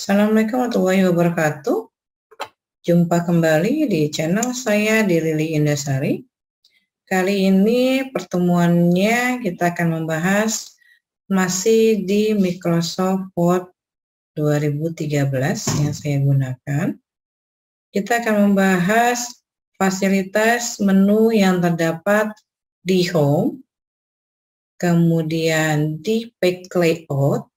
Assalamualaikum warahmatullahi wabarakatuh. Jumpa kembali di channel saya di Lili Indasari. Kali ini pertemuannya kita akan membahas masih di Microsoft Word 2013 yang saya gunakan. Kita akan membahas fasilitas menu yang terdapat di Home, kemudian di Page Layout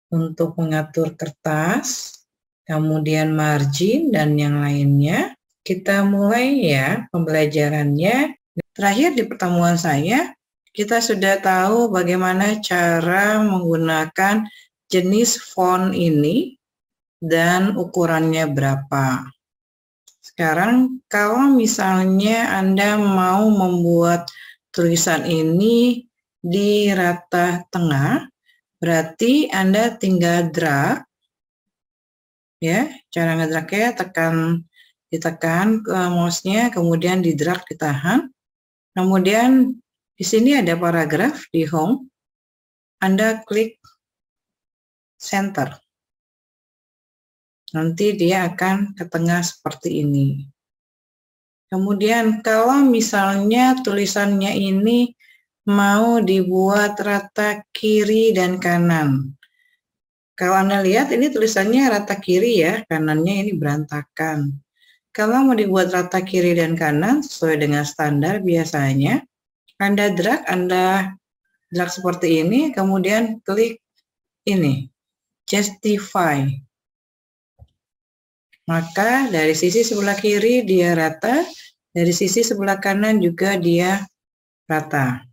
untuk mengatur kertas, kemudian margin dan yang lainnya. Kita mulai ya pembelajarannya. Terakhir di pertemuan saya, kita sudah tahu bagaimana cara menggunakan jenis font ini dan ukurannya berapa. Sekarang kalau misalnya Anda mau membuat tulisan ini di rata tengah, berarti Anda tinggal drag, ya, cara ngedragnya ditekan ke mouse-nya, kemudian di drag, ditahan. Kemudian di sini ada paragraf di Home, Anda klik Center. Nanti dia akan ke tengah seperti ini. Kemudian kalau misalnya tulisannya ini mau dibuat rata kiri dan kanan. Kalau Anda lihat ini tulisannya rata kiri ya, kanannya ini berantakan. Kalau mau dibuat rata kiri dan kanan sesuai dengan standar biasanya, Anda drag seperti ini, kemudian klik ini, justify. Maka dari sisi sebelah kiri dia rata, dari sisi sebelah kanan juga dia rata.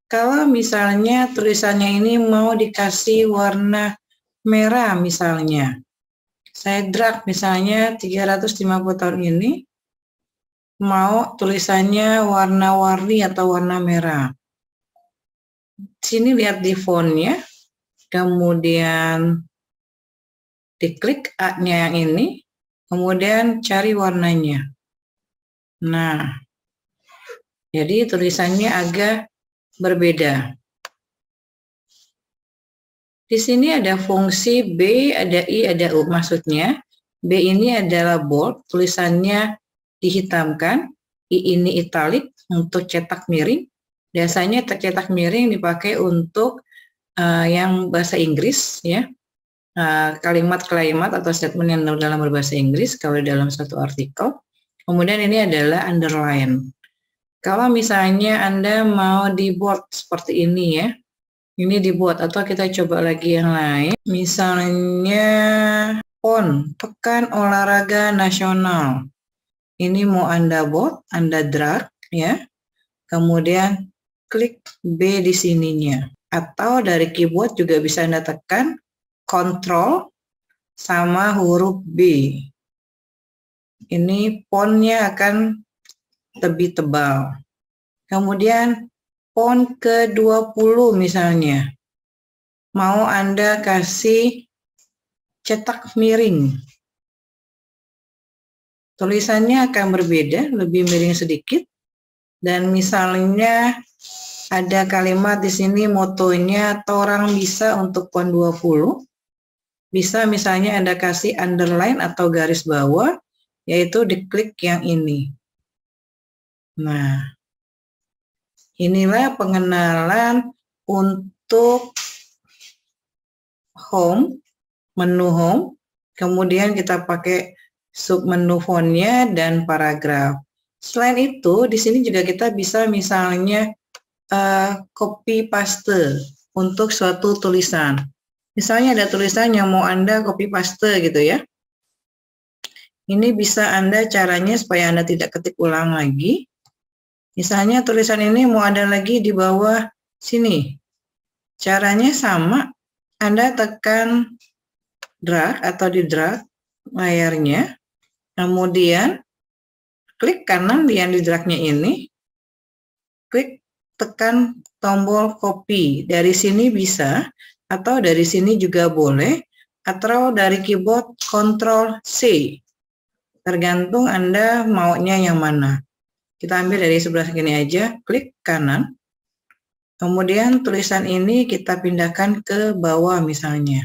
Kalau misalnya tulisannya ini mau dikasih warna merah misalnya, saya drag misalnya 350 tahun ini, mau tulisannya warna-warni atau warna merah. Sini lihat di fontnya, kemudian diklik A-nya yang ini, kemudian cari warnanya. Nah, jadi tulisannya agak berbeda. Di sini ada fungsi B, ada I, ada U. Maksudnya, B ini adalah bold, tulisannya dihitamkan. I ini italic untuk cetak miring. Biasanya cetak miring dipakai untuk yang bahasa Inggris, ya. Kalimat-kalimat atau statement yang dalam berbahasa Inggris, kalau dalam satu artikel. Kemudian ini adalah underline. Kalau misalnya Anda mau di bold seperti ini ya, ini dibuat, atau kita coba lagi yang lain. Misalnya PON, Pekan Olahraga Nasional. Ini mau Anda bold, Anda drag ya. Kemudian klik B di sininya. Atau dari keyboard juga bisa Anda tekan Ctrl sama huruf B. Ini fontnya akan lebih tebal. Kemudian font ke-20 misalnya. Mau Anda kasih cetak miring. Tulisannya akan berbeda, lebih miring sedikit. Dan misalnya ada kalimat di sini motonya "Torang bisa" untuk font 20. Bisa misalnya Anda kasih underline atau garis bawah, yaitu diklik yang ini. Nah, inilah pengenalan untuk Home, menu Home. Kemudian kita pakai submenu fontnya dan paragraf. Selain itu, di sini juga kita bisa misalnya copy paste untuk suatu tulisan. Misalnya ada tulisan yang mau Anda copy paste gitu ya. Ini bisa Anda caranya supaya Anda tidak ketik ulang lagi. Misalnya tulisan ini mau ada lagi di bawah sini. Caranya sama, Anda tekan drag atau di drag layarnya, kemudian klik kanan yang di dragnya ini, klik tekan tombol copy. Dari sini bisa, atau dari sini juga boleh, atau dari keyboard Ctrl C. Tergantung Anda maunya yang mana. Kita ambil dari sebelah sini aja, klik kanan. Kemudian tulisan ini kita pindahkan ke bawah misalnya.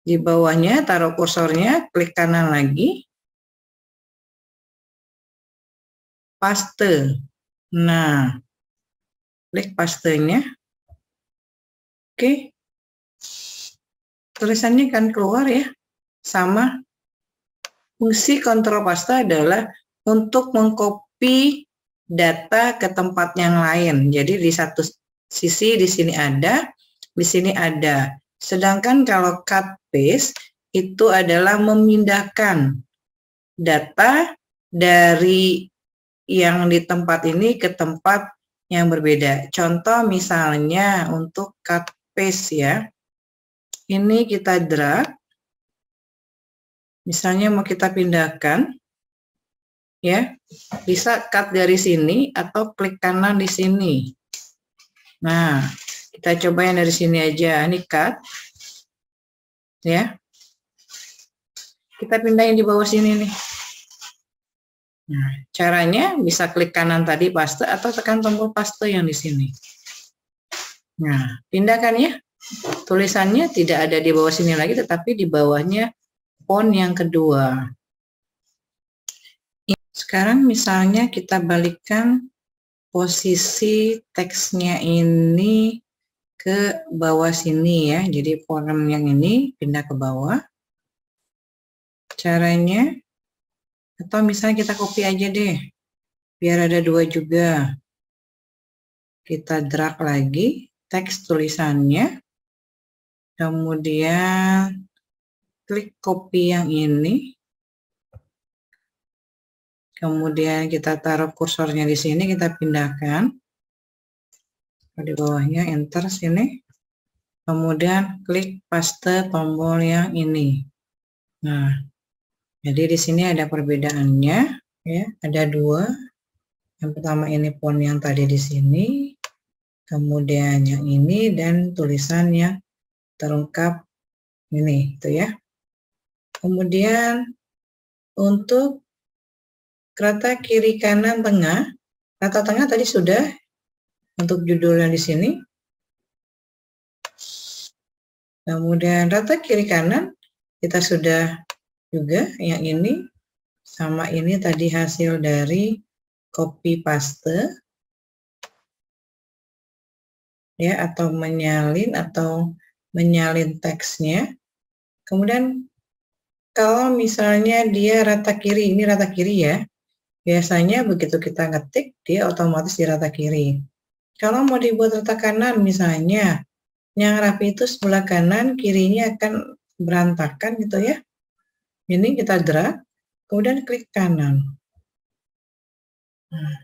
Di bawahnya taruh kursornya, klik kanan lagi, paste. Nah, klik pastenya. Oke, tulisannya kan keluar ya. Sama, fungsi kontrol paste adalah untuk mengcopy data ke tempat yang lain. Jadi di satu sisi di sini ada, di sini ada. Sedangkan kalau cut paste itu adalah memindahkan data dari yang di tempat ini ke tempat yang berbeda. Contoh misalnya untuk cut paste ya. Ini kita drag. Misalnya mau kita pindahkan ya. Bisa cut dari sini atau klik kanan di sini. Nah, kita coba yang dari sini aja. Ini cut. Ya. Kita pindahin di bawah sini nih. Nah, caranya bisa klik kanan tadi paste atau tekan tombol paste yang di sini. Nah, pindahkan ya. Tulisannya tidak ada di bawah sini lagi, tetapi di bawahnya font yang kedua. Sekarang misalnya kita balikkan posisi teksnya ini ke bawah sini ya. Jadi font yang ini pindah ke bawah. Caranya, atau misalnya kita copy aja deh, biar ada dua juga. Kita drag lagi teks tulisannya, kemudian klik copy yang ini, kemudian kita taruh kursornya di sini, kita pindahkan di bawahnya, enter sini, kemudian klik paste tombol yang ini. Nah, jadi di sini ada perbedaannya, ya, ada dua. Yang pertama ini font yang tadi di sini, kemudian yang ini, dan tulisan yang terungkap ini, itu ya. Kemudian untuk rata kiri kanan tengah, rata tengah tadi sudah untuk judulnya di sini. Kemudian rata kiri kanan kita sudah juga, yang ini sama ini tadi hasil dari copy paste ya, atau menyalin teksnya. Kemudian kalau misalnya dia rata kiri, ini rata kiri ya, biasanya begitu kita ngetik dia otomatis di rata kiri. Kalau mau dibuat rata kanan misalnya, yang rapi itu sebelah kanan, kirinya akan berantakan gitu ya. Ini kita drag, kemudian klik kanan. Nah,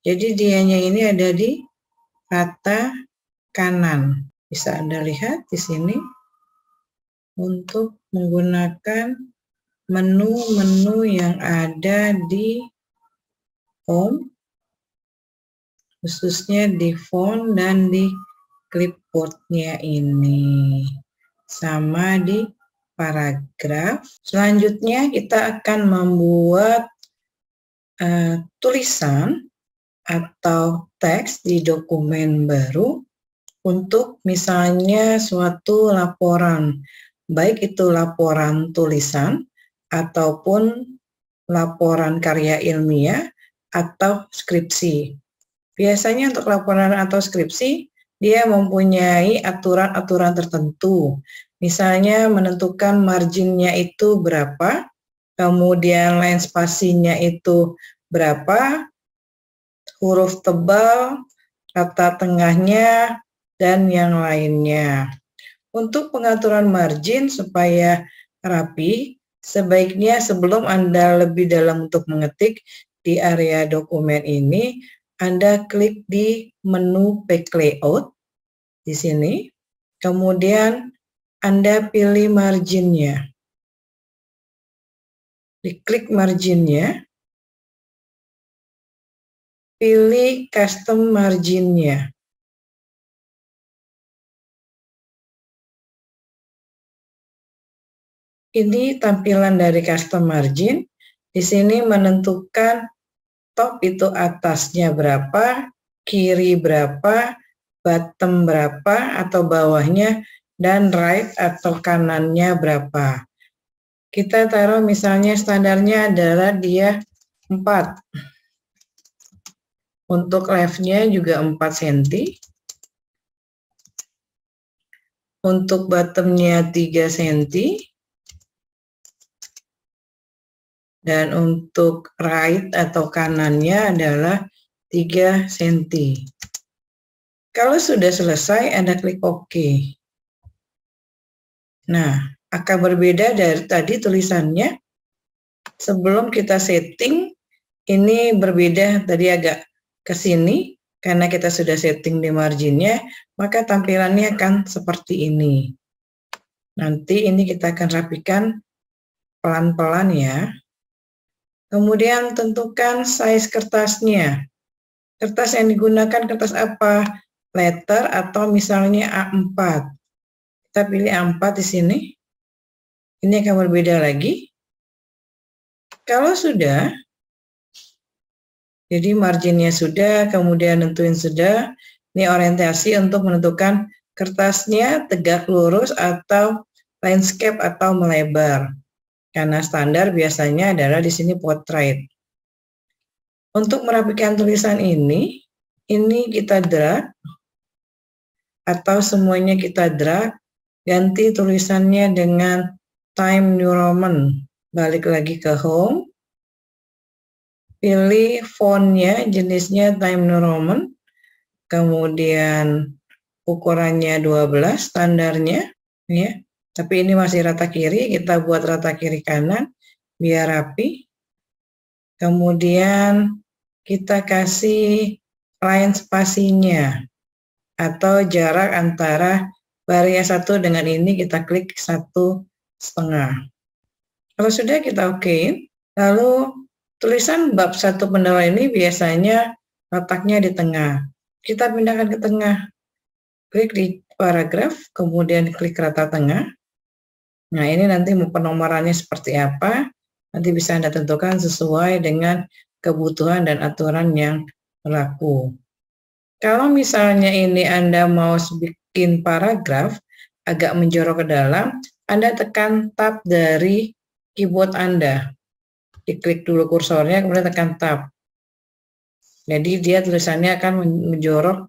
jadi dianya ini ada di rata kanan. Bisa Anda lihat di sini untuk menggunakan menu-menu yang ada di home, khususnya di font dan di clipboardnya ini, sama di paragraf. Selanjutnya kita akan membuat tulisan atau teks di dokumen baru untuk misalnya suatu laporan, baik itu laporan tulisan ataupun laporan karya ilmiah atau skripsi. Biasanya untuk laporan atau skripsi, dia mempunyai aturan-aturan tertentu. Misalnya menentukan marginnya itu berapa, kemudian line spasinya itu berapa, huruf tebal, kata tengahnya, dan yang lainnya. Untuk pengaturan margin supaya rapi, sebaiknya sebelum Anda lebih dalam untuk mengetik di area dokumen ini, Anda klik di menu Page Layout di sini, kemudian Anda pilih marginnya. Diklik marginnya, pilih custom marginnya. Ini tampilan dari custom margin. Di sini menentukan top itu atasnya berapa, kiri berapa, bottom berapa, atau bawahnya dan right atau kanannya berapa. Kita taruh misalnya standarnya adalah dia 4. Untuk left-nya juga 4 cm. Untuk bottom-nya 3 cm. Dan untuk right atau kanannya adalah 3 cm. Kalau sudah selesai, Anda klik OK. Nah, akan berbeda dari tadi tulisannya. Sebelum kita setting, ini berbeda, tadi agak ke sini, karena kita sudah setting di marginnya, maka tampilannya akan seperti ini. Nanti ini kita akan rapikan pelan-pelan ya. Kemudian tentukan size kertasnya. Kertas yang digunakan kertas apa? Letter atau misalnya A4. Kita pilih A4 di sini. Ini akan berbeda lagi. Kalau sudah, jadi marginnya sudah, kemudian nentuin sudah. Ini orientasi untuk menentukan kertasnya tegak lurus atau landscape atau melebar. Karena standar biasanya adalah di sini portrait. Untuk merapikan tulisan ini kita drag atau semuanya kita drag, ganti tulisannya dengan Times New Roman. Balik lagi ke home. Pilih fontnya, jenisnya Times New Roman. Kemudian ukurannya 12 standarnya ya. Tapi ini masih rata kiri, kita buat rata kiri kanan biar rapi. Kemudian kita kasih line spasinya atau jarak antara baris 1 dengan ini kita klik 1,5. Kalau sudah kita oke. Lalu tulisan bab 1 pendahuluan ini biasanya letaknya di tengah. Kita pindahkan ke tengah. Klik di paragraf, kemudian klik rata tengah. Nah, ini nanti penomorannya seperti apa, nanti bisa Anda tentukan sesuai dengan kebutuhan dan aturan yang berlaku. Kalau misalnya ini Anda mau bikin paragraf, agak menjorok ke dalam, Anda tekan tab dari keyboard Anda. Diklik dulu kursornya, kemudian tekan tab. Jadi dia tulisannya akan menjorok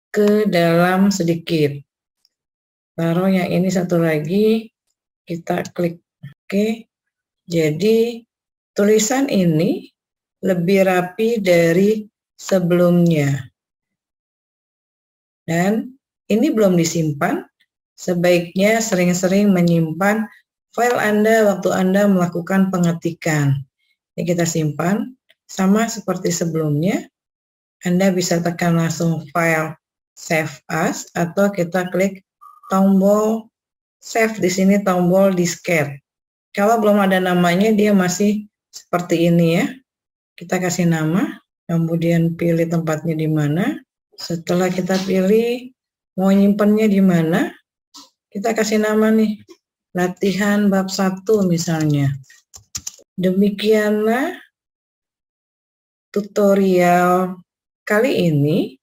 ke dalam sedikit. Taruh yang ini satu lagi, kita klik OK. Jadi tulisan ini lebih rapi dari sebelumnya. Dan ini belum disimpan, sebaiknya sering-sering menyimpan file Anda waktu Anda melakukan pengetikan. Ini kita simpan, sama seperti sebelumnya. Anda bisa tekan langsung file Save As, atau kita klik tombol Save di sini, tombol disket. Kalau belum ada namanya, dia masih seperti ini ya. Kita kasih nama, kemudian pilih tempatnya di mana. Setelah kita pilih mau nyimpennya di mana, kita kasih nama nih, latihan bab 1 misalnya. Demikianlah tutorial kali ini.